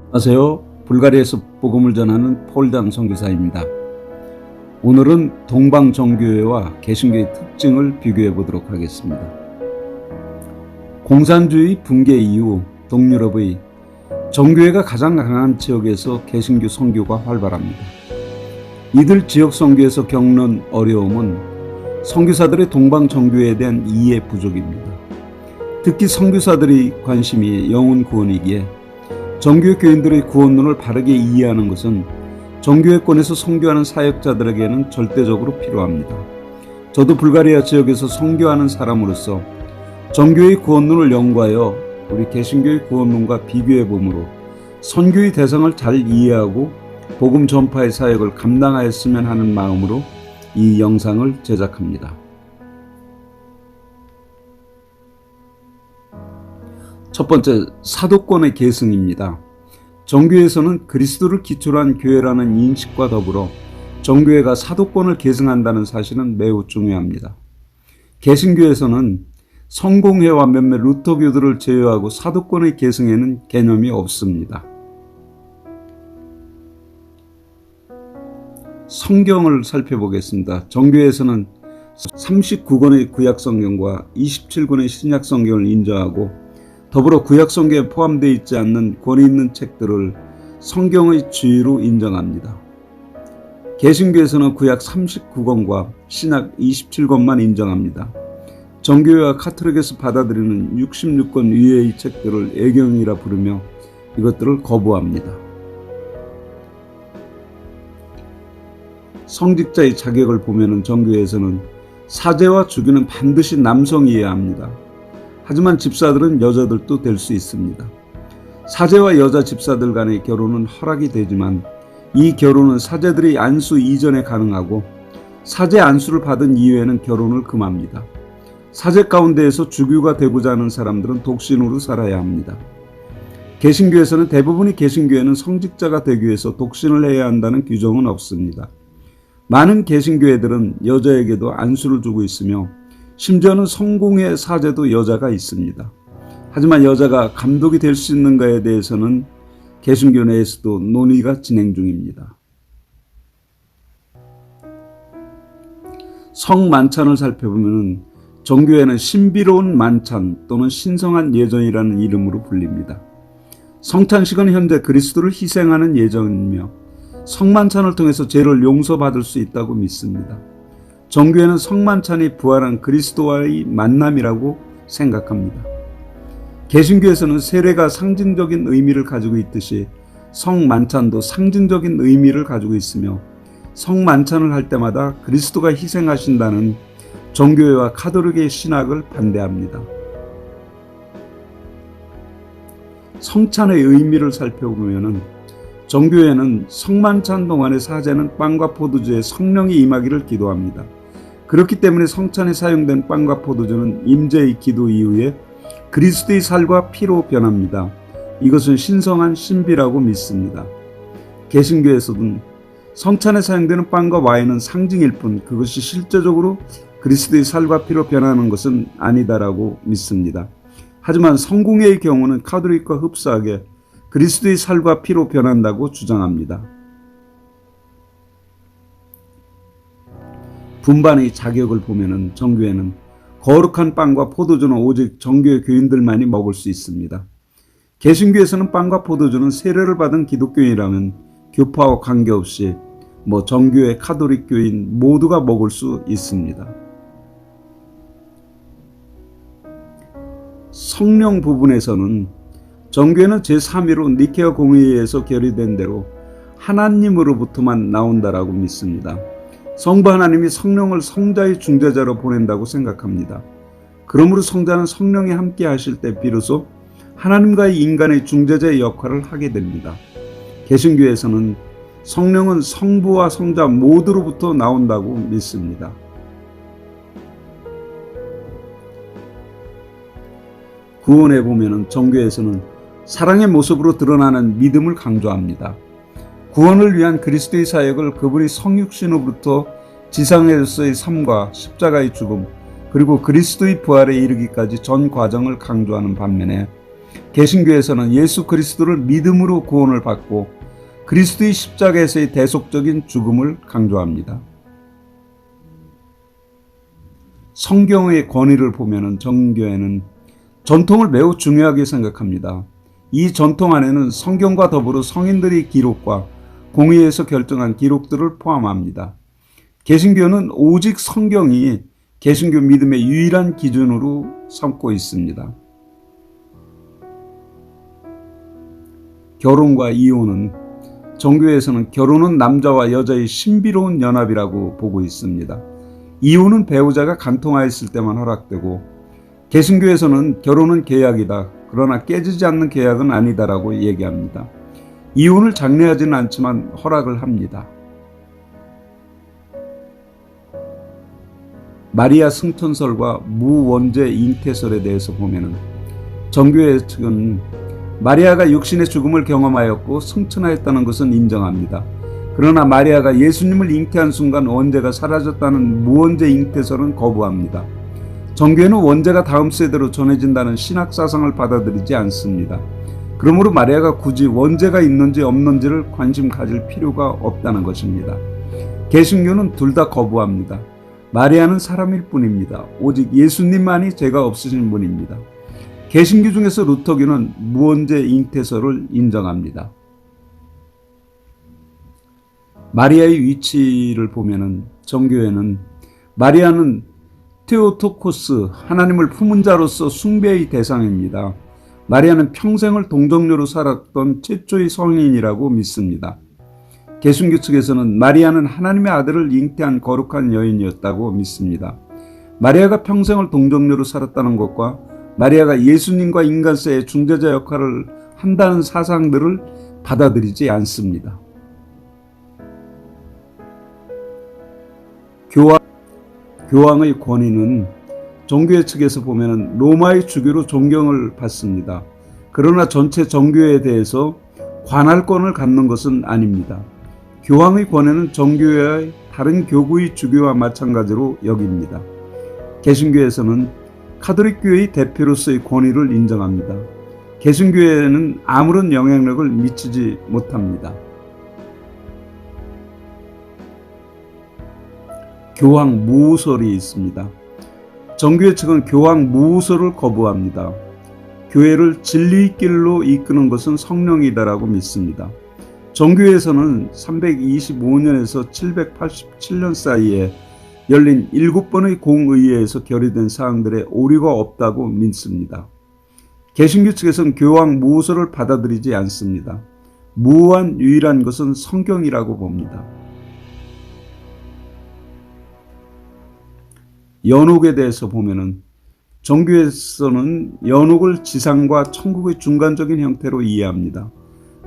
안녕하세요. 불가리아에서 복음을 전하는 폴당 선교사입니다. 오늘은 동방정교회와 개신교의 특징을 비교해 보도록 하겠습니다. 공산주의 붕괴 이후 동유럽의 정교회가 가장 강한 지역에서 개신교 선교가 활발합니다. 이들 지역 선교에서 겪는 어려움은 선교사들의 동방정교회에 대한 이해 부족입니다. 특히 선교사들의 관심이 영혼 구원이기에 정교회 교인들의 구원론을 바르게 이해하는 것은 정교회권에서 선교하는 사역자들에게는 절대적으로 필요합니다. 저도 불가리아 지역에서 선교하는 사람으로서 정교회의 구원론을 연구하여 우리 개신교의 구원론과 비교해 보므로 선교의 대상을 잘 이해하고 복음 전파의 사역을 감당하였으면 하는 마음으로 이 영상을 제작합니다. 첫 번째, 사도권의 계승입니다. 정교회에서는 그리스도를 기초로 한 교회라는 인식과 더불어 정교회가 사도권을 계승한다는 사실은 매우 중요합니다. 개신교에서는 성공회와 몇몇 루터교들을 제외하고 사도권의 계승에는 개념이 없습니다. 성경을 살펴보겠습니다. 정교회에서는 39권의 구약성경과 27권의 신약성경을 인정하고 더불어 구약성경에 포함되어 있지 않는 권위 있는 책들을 성경의 주의로 인정합니다. 개신교에서는 구약 39권과 신약 27권만 인정합니다. 정교회와 카톨릭에서 받아들이는 66권 이외의 책들을 애경이라 부르며 이것들을 거부합니다. 성직자의 자격을 보면 정교회에서는 사제와 주교는 반드시 남성이어야 합니다. 하지만 집사들은 여자들도 될 수 있습니다. 사제와 여자 집사들 간의 결혼은 허락이 되지만 이 결혼은 사제들이 안수 이전에 가능하고 사제 안수를 받은 이후에는 결혼을 금합니다. 사제 가운데에서 주교가 되고자 하는 사람들은 독신으로 살아야 합니다. 개신교에서는 대부분의 개신교회는 성직자가 되기 위해서 독신을 해야 한다는 규정은 없습니다. 많은 개신교회들은 여자에게도 안수를 주고 있으며 심지어는 성공회 사제도 여자가 있습니다. 하지만 여자가 감독이 될 수 있는가에 대해서는 개신교 내에서도 논의가 진행 중입니다. 성만찬을 살펴보면 정교회는 신비로운 만찬 또는 신성한 예전이라는 이름으로 불립니다. 성찬식은 현재 그리스도를 희생하는 예정이며 성만찬을 통해서 죄를 용서받을 수 있다고 믿습니다. 정교회는 성만찬이 부활한 그리스도와의 만남이라고 생각합니다. 개신교에서는 세례가 상징적인 의미를 가지고 있듯이 성만찬도 상징적인 의미를 가지고 있으며 성만찬을 할 때마다 그리스도가 희생하신다는 정교회와 카톨릭의 신학을 반대합니다. 성찬의 의미를 살펴보면 정교회는 성만찬 동안의 사제는 빵과 포도주에 성령이 임하기를 기도합니다. 그렇기 때문에 성찬에 사용된 빵과 포도주는 임재의 기도 이후에 그리스도의 살과 피로 변합니다. 이것은 신성한 신비라고 믿습니다. 개신교에서는 성찬에 사용되는 빵과 와인은 상징일 뿐 그것이 실제적으로 그리스도의 살과 피로 변하는 것은 아니다라고 믿습니다. 하지만 성공회의 경우는 카톨릭과 흡사하게 그리스도의 살과 피로 변한다고 주장합니다. 분반의 자격을 보면 정교회는 거룩한 빵과 포도주는 오직 정교회 교인들만이 먹을 수 있습니다. 개신교에서는 빵과 포도주는 세례를 받은 기독교인이라면 교파와 관계없이 정교회 카톨릭 교인 모두가 먹을 수 있습니다. 성령 부분에서는 정교회는 제3위로 니케아 공의회에서 결의된 대로 하나님으로부터만 나온다라고 믿습니다. 성부 하나님이 성령을 성자의 중재자로 보낸다고 생각합니다. 그러므로 성자는 성령이 함께 하실 때 비로소 하나님과의 인간의 중재자의 역할을 하게 됩니다. 개신교에서는 성령은 성부와 성자 모두로부터 나온다고 믿습니다. 구원에 보면 정교에서는 사랑의 모습으로 드러나는 믿음을 강조합니다. 구원을 위한 그리스도의 사역을 그분이 성육신으로부터 지상에서의 삶과 십자가의 죽음 그리고 그리스도의 부활에 이르기까지 전 과정을 강조하는 반면에 개신교에서는 예수 그리스도를 믿음으로 구원을 받고 그리스도의 십자가에서의 대속적인 죽음을 강조합니다. 성경의 권위를 보면 정교회는 전통을 매우 중요하게 생각합니다. 이 전통 안에는 성경과 더불어 성인들의 기록과 공의에서 결정한 기록들을 포함합니다. 개신교는 오직 성경이 개신교 믿음의 유일한 기준으로 삼고 있습니다. 결혼과 이혼은 정교회에서는 결혼은 남자와 여자의 신비로운 연합이라고 보고 있습니다. 이혼은 배우자가 간통하였을 때만 허락되고 개신교에서는 결혼은 계약이다. 그러나 깨지지 않는 계약은 아니다라고 얘기합니다. 이혼을 장려하지는 않지만 허락을 합니다. 마리아 승천설과 무원죄 잉태설에 대해서 보면은 정교회 측은 마리아가 육신의 죽음을 경험하였고 승천하였다는 것은 인정합니다. 그러나 마리아가 예수님을 잉태한 순간 원죄가 사라졌다는 무원죄 잉태설은 거부합니다. 정교회는 원죄가 다음 세대로 전해진다는 신학 사상을 받아들이지 않습니다. 그러므로 마리아가 굳이 원죄가 있는지 없는지를 관심 가질 필요가 없다는 것입니다. 개신교는 둘 다 거부합니다. 마리아는 사람일 뿐입니다. 오직 예수님만이 죄가 없으신 분입니다. 개신교 중에서 루터교는 무원죄 잉태설을 인정합니다. 마리아의 위치를 보면은 정교회는 마리아는 테오토코스, 하나님을 품은 자로서 숭배의 대상입니다. 마리아는 평생을 동정녀로 살았던 최초의 성인이라고 믿습니다. 개신교 측에서는 마리아는 하나님의 아들을 잉태한 거룩한 여인이었다고 믿습니다. 마리아가 평생을 동정녀로 살았다는 것과 마리아가 예수님과 인간사의 중재자 역할을 한다는 사상들을 받아들이지 않습니다. 교황의 권위는 정교회 측에서 보면 로마의 주교로 존경을 받습니다. 그러나 전체 정교회에 대해서 관할권을 갖는 것은 아닙니다. 교황의 권위는 정교회의 다른 교구의 주교와 마찬가지로 여깁니다. 개신교에서는 카톨릭교회의 대표로서의 권위를 인정합니다. 개신교회에는 아무런 영향력을 미치지 못합니다. 교황 무우설이 있습니다. 정교회 측은 교황 무우설을 거부합니다. 교회를 진리의 길로 이끄는 것은 성령이다라고 믿습니다. 정교회에서는 325년에서 787년 사이에 열린 7번의 공의회에서 결의된 사항들에 오류가 없다고 믿습니다. 개신교 측에서는 교황 무우설을 받아들이지 않습니다. 무한 유일한 것은 성경이라고 봅니다. 연옥에 대해서 보면은 정교회에서는 연옥을 지상과 천국의 중간적인 형태로 이해합니다.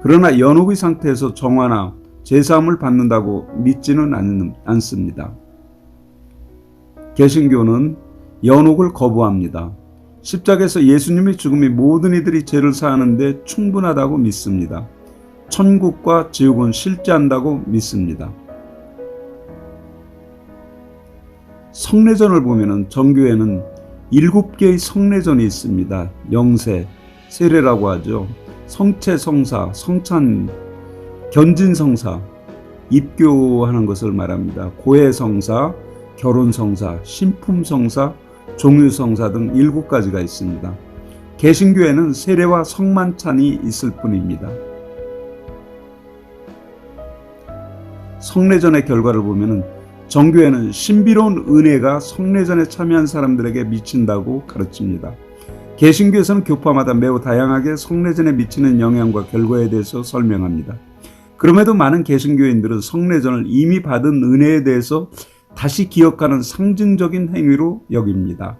그러나 연옥의 상태에서 정화나 제사함을 받는다고 믿지는 않습니다. 개신교는 연옥을 거부합니다. 십자가에서 예수님의 죽음이 모든 이들이 죄를 사하는데 충분하다고 믿습니다. 천국과 지옥은 실제한다고 믿습니다. 성례전을 보면 정교회는 7개의 성례전이 있습니다. 영세, 세례라고 하죠. 성체, 성사, 성찬, 견진성사, 입교하는 것을 말합니다. 고해성사, 결혼성사, 신품성사, 종유성사 등 7가지가 있습니다. 개신교에는 세례와 성만찬이 있을 뿐입니다. 성례전의 결과를 보면 정교회는 신비로운 은혜가 성례전에 참여한 사람들에게 미친다고 가르칩니다. 개신교에서는 교파마다 매우 다양하게 성례전에 미치는 영향과 결과에 대해서 설명합니다. 그럼에도 많은 개신교인들은 성례전을 이미 받은 은혜에 대해서 다시 기억하는 상징적인 행위로 여깁니다.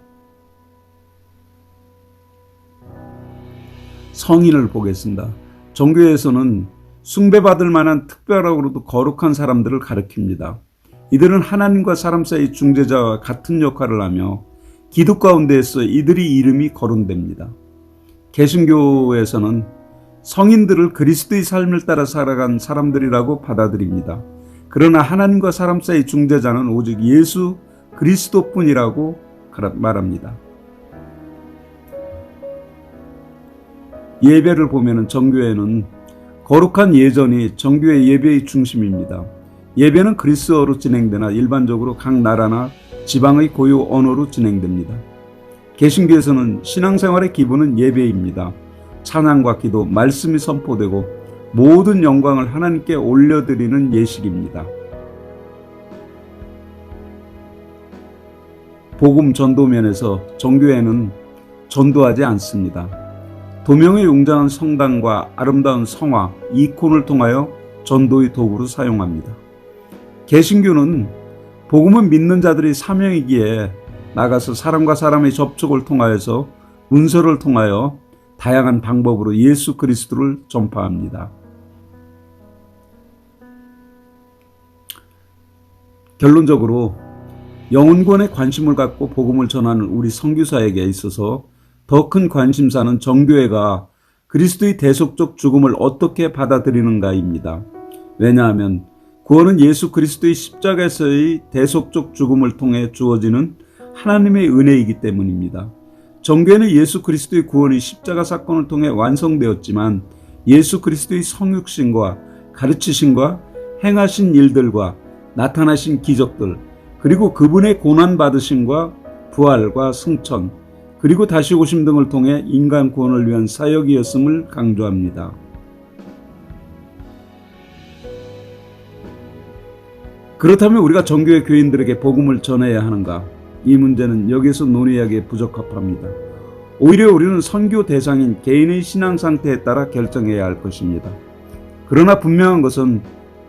성인을 보겠습니다. 정교회에서는 숭배받을 만한 특별하고도 거룩한 사람들을 가리킵니다. 이들은 하나님과 사람 사이 중재자와 같은 역할을 하며 기도 가운데에서 이들의 이름이 거론됩니다. 개신교에서는 성인들을 그리스도의 삶을 따라 살아간 사람들이라고 받아들입니다. 그러나 하나님과 사람 사이 중재자는 오직 예수 그리스도뿐이라고 말합니다. 예배를 보면은 정교회는 거룩한 예전이 정교회 예배의 중심입니다. 예배는 그리스어로 진행되나 일반적으로 각 나라나 지방의 고유 언어로 진행됩니다. 개신교에서는 신앙생활의 기본은 예배입니다. 찬양과 기도, 말씀이 선포되고 모든 영광을 하나님께 올려드리는 예식입니다. 복음 전도면에서 정교회는 전도하지 않습니다. 도명에 웅장한 성당과 아름다운 성화, 이콘을 통하여 전도의 도구로 사용합니다. 개신교는 복음은 믿는 자들의 사명이기에 나가서 사람과 사람의 접촉을 통하여서 문서를 통하여 다양한 방법으로 예수 그리스도를 전파합니다. 결론적으로 영혼권에 관심을 갖고 복음을 전하는 우리 선교사에게 있어서 더 큰 관심사는 정교회가 그리스도의 대속적 죽음을 어떻게 받아들이는가입니다. 왜냐하면 구원은 예수 그리스도의 십자가에서의 대속적 죽음을 통해 주어지는 하나님의 은혜이기 때문입니다. 정교회는 예수 그리스도의 구원이 십자가 사건을 통해 완성되었지만 예수 그리스도의 성육신과 가르치신과 행하신 일들과 나타나신 기적들, 그리고 그분의 고난받으심과 부활과 승천, 그리고 다시 오심 등을 통해 인간 구원을 위한 사역이었음을 강조합니다. 그렇다면 우리가 정교회 교인들에게 복음을 전해야 하는가? 이 문제는 여기서 논의하기에 부적합합니다. 오히려 우리는 선교 대상인 개인의 신앙 상태에 따라 결정해야 할 것입니다. 그러나 분명한 것은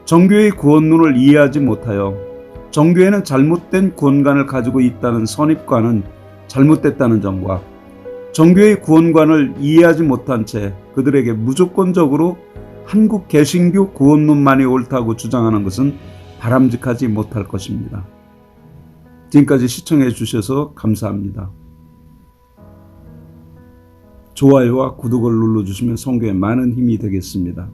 정교회의 구원론을 이해하지 못하여 정교회는 잘못된 구원관을 가지고 있다는 선입관은 잘못됐다는 점과 정교회의 구원관을 이해하지 못한 채 그들에게 무조건적으로 한국 개신교 구원론만이 옳다고 주장하는 것은 바람직하지 못할 것입니다. 지금까지 시청해 주셔서 감사합니다. 좋아요와 구독을 눌러주시면 선교에 많은 힘이 되겠습니다.